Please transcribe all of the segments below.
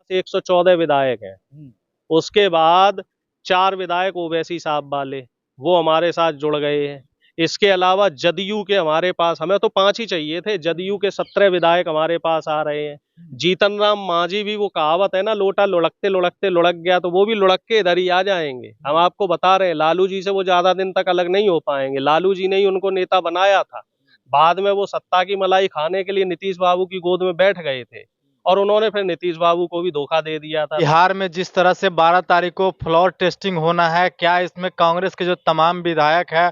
114 विधायक हैं। उसके बाद 4 विधायक ओवैसी साहब वाले, वो हमारे साथ जुड़ गए हैं। इसके अलावा जदयू के हमारे पास, हमें तो 5 ही चाहिए थे, जदयू के 17 विधायक हमारे पास आ रहे हैं। जीतन राम मांझी भी, वो कहावत है ना, लोटा लुढ़कते लुढ़कते लुढ़क गया, तो वो भी लुढ़क के इधर ही आ जाएंगे। हम आपको बता रहे हैं, लालू जी से वो ज्यादा दिन तक अलग नहीं हो पाएंगे। लालू जी ने ही उनको नेता बनाया था। बाद में वो सत्ता की मलाई खाने के लिए नीतीश बाबू की गोद में बैठ गए थे, और उन्होंने फिर नीतीश बाबू को भी धोखा दे दिया था। बिहार में जिस तरह से 12 तारीख को फ्लोर टेस्टिंग होना है, क्या इसमें कांग्रेस के जो तमाम विधायक है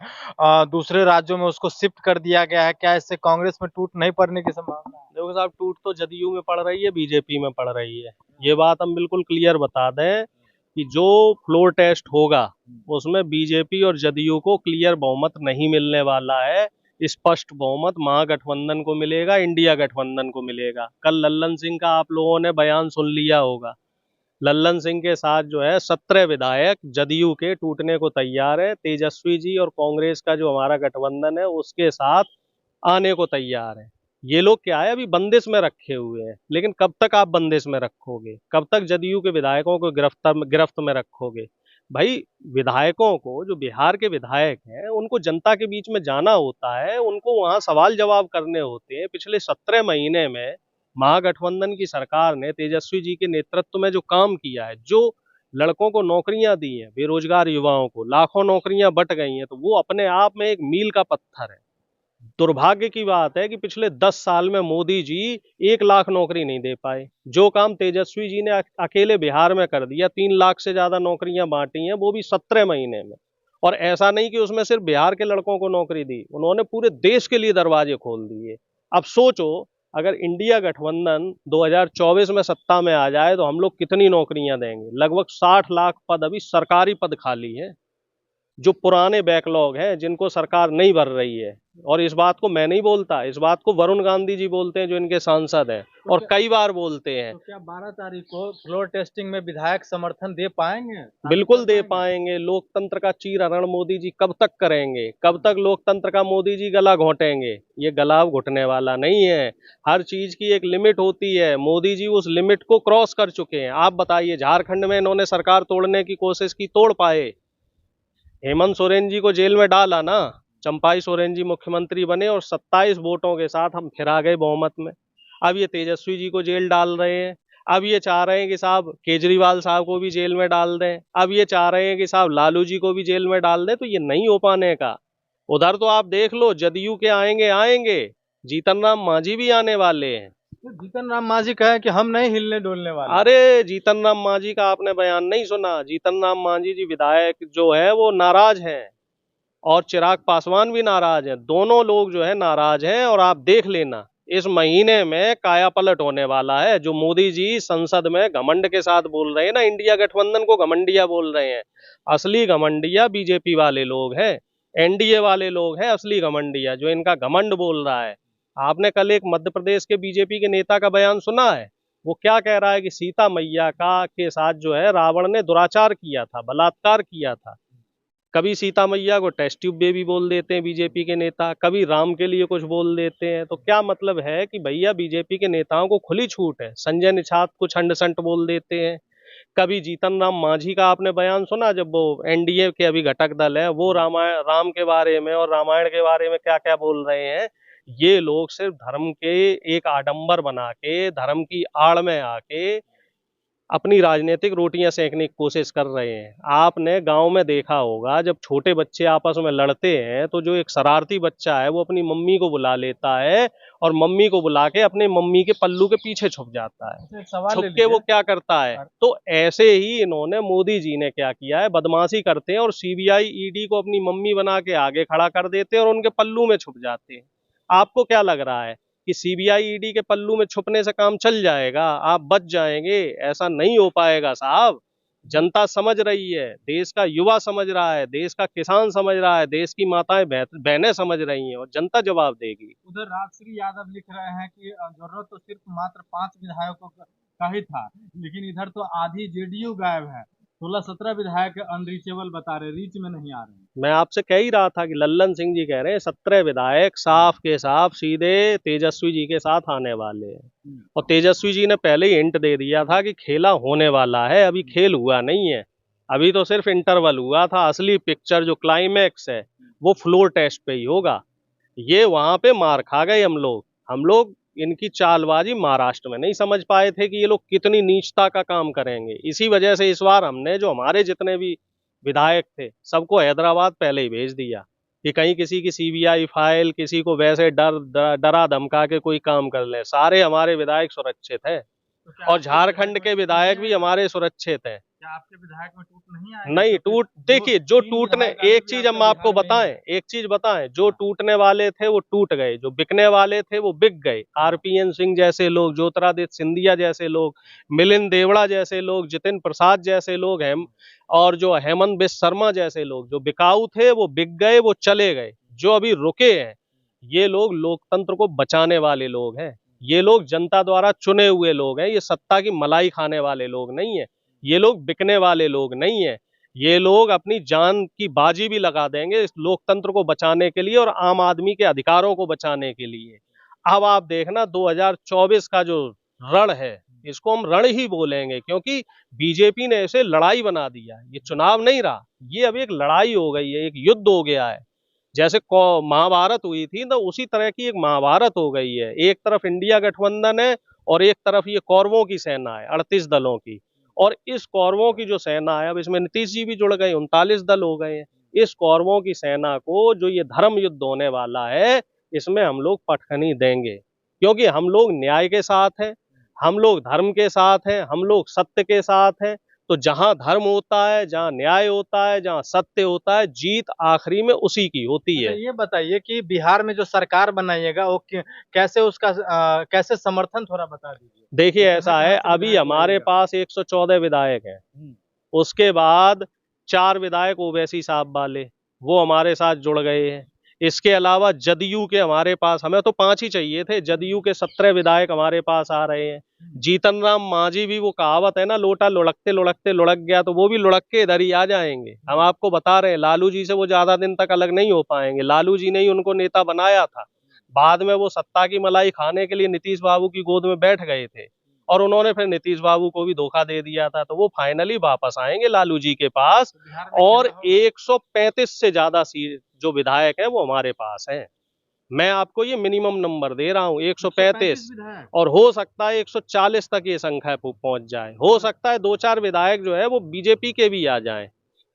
दूसरे राज्यों में उसको शिफ्ट कर दिया गया है? क्या इससे कांग्रेस में टूट नहीं पड़ने की संभावना है? देखो साहब, टूट तो जदयू में पड़ रही है, बीजेपी में पड़ रही है। ये बात हम बिल्कुल क्लियर बता दें कि जो फ्लोर टेस्ट होगा उसमें बीजेपी और जदयू को क्लियर बहुमत नहीं मिलने वाला है। स्पष्ट बहुमत महागठबंधन को मिलेगा, इंडिया गठबंधन को मिलेगा। कल लल्लन सिंह का आप लोगों ने बयान सुन लिया होगा। लल्लन सिंह के साथ जो है 17 विधायक जदयू के टूटने को तैयार है। तेजस्वी जी और कांग्रेस का जो हमारा गठबंधन है उसके साथ आने को तैयार है। ये लोग क्या है, अभी बंदिश में रखे हुए हैं। लेकिन कब तक आप बंदिश में रखोगे? कब तक जदयू के विधायकों को गिरफ्त में रखोगे? भाई, विधायकों को, जो बिहार के विधायक हैं, उनको जनता के बीच में जाना होता है, उनको वहां सवाल जवाब करने होते हैं। पिछले 17 महीने में महागठबंधन की सरकार ने तेजस्वी जी के नेतृत्व में जो काम किया है, जो लड़कों को नौकरियां दी हैं, बेरोजगार युवाओं को लाखों नौकरियां बट गई हैं, तो वो अपने आप में एक मील का पत्थर है। दुर्भाग्य की बात है कि पिछले 10 साल में मोदी जी 1 लाख नौकरी नहीं दे पाए। जो काम तेजस्वी जी ने अकेले बिहार में कर दिया, 3 लाख से ज्यादा नौकरियां बांटी हैं, वो भी 17 महीने में। और ऐसा नहीं कि उसमें सिर्फ बिहार के लड़कों को नौकरी दी, उन्होंने पूरे देश के लिए दरवाजे खोल दिए। अब सोचो, अगर इंडिया गठबंधन 2024 में सत्ता में आ जाए तो हम लोग कितनी नौकरियां देंगे? लगभग 60 लाख पद, अभी सरकारी पद खाली है, जो पुराने बैकलॉग हैं, जिनको सरकार नहीं भर रही है। और इस बात को मैं नहीं बोलता, इस बात को वरुण गांधी जी बोलते हैं, जो इनके सांसद हैं, तो और कई बार बोलते हैं। तो क्या 12 तारीख को फ्लोर टेस्टिंग में विधायक समर्थन दे पाएंगे? बिल्कुल दे पाएंगे। लोकतंत्र का चीरहरण मोदी जी कब तक करेंगे? कब तक लोकतंत्र का मोदी जी गला घोंटेंगे? ये गला अब घुटने वाला नहीं है। हर चीज की एक लिमिट होती है। मोदी जी उस लिमिट को क्रॉस कर चुके हैं। आप बताइए, झारखंड में इन्होंने सरकार तोड़ने की कोशिश की, तोड़ पाए? हेमंत सोरेन जी को जेल में डाला ना, चंपाई सोरेन जी मुख्यमंत्री बने और 27 वोटों के साथ हम फिर आ गए बहुमत में। अब ये तेजस्वी जी को जेल डाल रहे हैं। अब ये चाह रहे हैं कि साहब केजरीवाल साहब को भी जेल में डाल दें। अब ये चाह रहे हैं कि साहब लालू जी को भी जेल में डाल दें। तो ये नहीं हो पाने का। उधर तो आप देख लो, जदयू के आएंगे आएंगे, जीतन राम मांझी भी आने वाले हैं। तो जीतन राम मांझी कहे कि हम नहीं हिलने डोलने वाले। अरे, जीतन राम मांझी का आपने बयान नहीं सुना? जीतन राम मांझी जी विधायक जो है वो नाराज हैं, और चिराग पासवान भी नाराज हैं। दोनों लोग जो है नाराज हैं। और आप देख लेना, इस महीने में काया पलट होने वाला है। जो मोदी जी संसद में घमंड के साथ बोल रहे हैं ना, इंडिया गठबंधन को घमंडिया बोल रहे हैं, असली घमंडिया बीजेपी वाले लोग हैं, एनडीए वाले लोग हैं। असली घमंडिया जो इनका घमंड बोल रहा है। आपने कल एक मध्य प्रदेश के बीजेपी के नेता का बयान सुना है? वो क्या कह रहा है कि सीता मैया का के साथ जो है रावण ने दुराचार किया था, बलात्कार किया था। कभी सीता मैया को टेस्ट ट्यूब बेबी बोल देते हैं बीजेपी के नेता, कभी राम के लिए कुछ बोल देते हैं। तो क्या मतलब है कि भैया बीजेपी के नेताओं को खुली छूट है? संजय निषाद को छंड संट बोल देते हैं। कभी जीतन राम मांझी का आपने बयान सुना, जब वो एनडीए के अभी घटक दल है, वो रामायण, राम के बारे में और रामायण के बारे में क्या क्या बोल रहे हैं? ये लोग सिर्फ धर्म के एक आडंबर बना के, धर्म की आड़ में आके अपनी राजनीतिक रोटियां सेकने की कोशिश कर रहे हैं। आपने गांव में देखा होगा, जब छोटे बच्चे आपस में लड़ते हैं तो जो एक शरारती बच्चा है वो अपनी मम्मी को बुला लेता है, और मम्मी को बुला के अपने मम्मी के पल्लू के पीछे छुप जाता है। छुप के वो क्या करता है? तो ऐसे ही इन्होंने, मोदी जी ने क्या किया है, बदमाशी करते हैं और सीबीआई ईडी को अपनी मम्मी बना के आगे खड़ा कर देते हैं और उनके पल्लू में छुप जाते हैं। आपको क्या लग रहा है कि सीबीआई ईडी के पल्लू में छुपने से काम चल जाएगा? आप बच जाएंगे? ऐसा नहीं हो पाएगा साहब। जनता समझ रही है, देश का युवा समझ रहा है, देश का किसान समझ रहा है, देश की माताएं बहनें समझ रही हैं, और जनता जवाब देगी। उधर राजश्री यादव लिख रहे हैं कि जरूरत तो सिर्फ मात्र 5 विधायकों का ही था, लेकिन इधर तो आधी जेडीयू गायब है। 16-17 विधायक अनरीचेबल बता रहे, रीच में नहीं आ रहे हैं। मैं आपसे कह ही रहा था कि लल्लन सिंह जी कह रहे हैं 17 विधायक साफ के साफ सीधे तेजस्वी जी के साथ आने वाले हैं। और तेजस्वी जी ने पहले ही हिंट दे दिया था कि खेला होने वाला है, अभी खेल हुआ नहीं है, अभी तो सिर्फ इंटरवल हुआ था। असली पिक्चर जो क्लाइमैक्स है वो फ्लोर टेस्ट पे ही होगा। ये वहां पे मार खा गए हम लोग इनकी चालबाजी महाराष्ट्र में नहीं समझ पाए थे कि ये लोग कितनी नीचता का काम करेंगे। इसी वजह से इस बार हमने जो हमारे जितने भी विधायक थे सबको हैदराबाद पहले ही भेज दिया कि कहीं किसी की सीबीआई फाइल, किसी को वैसे डरा धमका के कोई काम कर ले। सारे हमारे विधायक सुरक्षित है तो और झारखंड के विधायक भी हमारे सुरक्षित हैं। क्या आपके विधायक में टूट नहीं आएगा? नहीं टूट, देखिए जो टूटने, एक चीज हम आपको बताएं, एक चीज बताएं, जो टूटने वाले थे वो टूट गए, जो बिकने वाले थे वो बिक गए। आरपीएन सिंह जैसे लोग, ज्योतिरादित्य सिंधिया जैसे लोग, मिलिंद देवड़ा जैसे लोग, जितिन प्रसाद जैसे लोग हैं, और जो हेमंत बिश्व शर्मा जैसे लोग जो बिकाऊ थे वो बिक गए, वो चले गए। जो अभी रुके हैं ये लोग लोकतंत्र को बचाने वाले लोग हैं, ये लोग जनता द्वारा चुने हुए लोग हैं, ये सत्ता की मलाई खाने वाले लोग नहीं है, ये लोग बिकने वाले लोग नहीं है। ये लोग अपनी जान की बाजी भी लगा देंगे इस लोकतंत्र को बचाने के लिए और आम आदमी के अधिकारों को बचाने के लिए। अब आप देखना 2024 का जो रण है इसको हम रण ही बोलेंगे, क्योंकि बीजेपी ने इसे लड़ाई बना दिया। ये चुनाव नहीं रहा, ये अब एक लड़ाई हो गई है, एक युद्ध हो गया है। जैसे महाभारत हुई थी तो उसी तरह की एक महाभारत हो गई है। एक तरफ इंडिया गठबंधन है और एक तरफ ये कौरवों की सेना है 38 दलों की। और इस कौरवों की जो सेना है, अब इसमें नीतीश जी भी जुड़ गए, 39 दल हो गए हैं। इस कौरवों की सेना को जो ये धर्म युद्ध होने वाला है इसमें हम लोग पटखनी देंगे, क्योंकि हम लोग न्याय के साथ हैं, हम लोग धर्म के साथ हैं, हम लोग सत्य के साथ हैं। तो जहां धर्म होता है, जहां न्याय होता है, जहां सत्य होता है, जीत आखिरी में उसी की होती है। ये बताइए कि बिहार में जो सरकार बनाइएगा वो कैसे उसका कैसे समर्थन थोड़ा बता दीजिए। देखिए ऐसा है, अभी हमारे पास 114 विधायक हैं, उसके बाद 4 विधायक ओवैसी साहब वाले वो हमारे साथ जुड़ गए हैं। इसके अलावा जदयू के हमारे पास, हमें तो 5 ही चाहिए थे, जदयू के 17 विधायक हमारे पास आ रहे हैं। जीतन राम मांझी भी, वो कहावत है ना, लोटा लुढ़कते लुढ़कते लुढ़क गया, तो वो भी लुढ़क के इधर ही आ जाएंगे। हम आपको बता रहे हैं लालू जी से वो ज्यादा दिन तक अलग नहीं हो पाएंगे। लालू जी ने ही उनको नेता बनाया था, बाद में वो सत्ता की मलाई खाने के लिए नीतीश बाबू की गोद में बैठ गए थे और उन्होंने फिर नीतीश बाबू को भी धोखा दे दिया था। तो वो फाइनली वापस आएंगे लालू जी के पास और 135 से ज्यादा सीट जो विधायक है वो हमारे पास हैं। मैं आपको ये मिनिमम नंबर दे रहा हूँ 135, और हो सकता है 140 तक ये संख्या पहुंच जाए। हो सकता है 2-4 विधायक जो है वो बीजेपी के भी आ जाएं,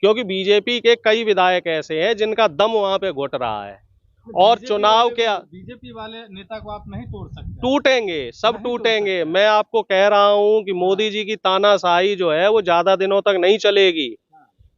क्योंकि बीजेपी के कई विधायक ऐसे हैं जिनका दम वहां पे घुट रहा है। और चुनाव के बीजेपी वाले नेता को आप नहीं तोड़ सकते। टूटेंगे, सब टूटेंगे। मैं आपको कह रहा हूं कि मोदी जी की तानाशाही जो है वो ज्यादा दिनों तक नहीं चलेगी।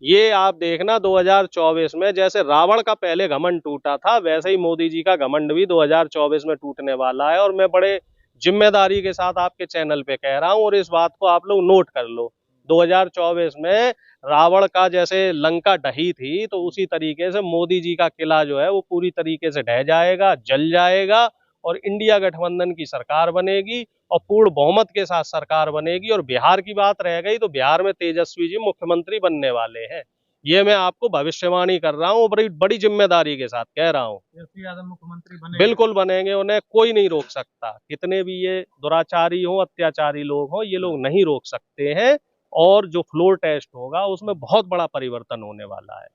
ये आप देखना 2024 में जैसे रावण का पहले घमंड टूटा था, वैसे ही मोदी जी का घमंड भी 2024 में टूटने वाला है। और मैं बड़े जिम्मेदारी के साथ आपके चैनल पे कह रहा हूं और इस बात को आप लोग नोट कर लो, 2024 में रावण का जैसे लंका ढही थी तो उसी तरीके से मोदी जी का किला जो है वो पूरी तरीके से ढह जाएगा, जल जाएगा और इंडिया गठबंधन की सरकार बनेगी और पूर्ण बहुमत के साथ सरकार बनेगी। और बिहार की बात रह गई तो बिहार में तेजस्वी जी मुख्यमंत्री बनने वाले हैं। ये मैं आपको भविष्यवाणी कर रहा हूँ, बड़ी बड़ी जिम्मेदारी के साथ कह रहा हूँ। मुख्यमंत्री बनेंगे, बिल्कुल बनेंगे, उन्हें कोई नहीं रोक सकता। कितने भी ये दुराचारी हो, अत्याचारी लोग हो, ये लोग नहीं रोक सकते हैं। और जो फ्लोर टेस्ट होगा उसमें बहुत बड़ा परिवर्तन होने वाला है।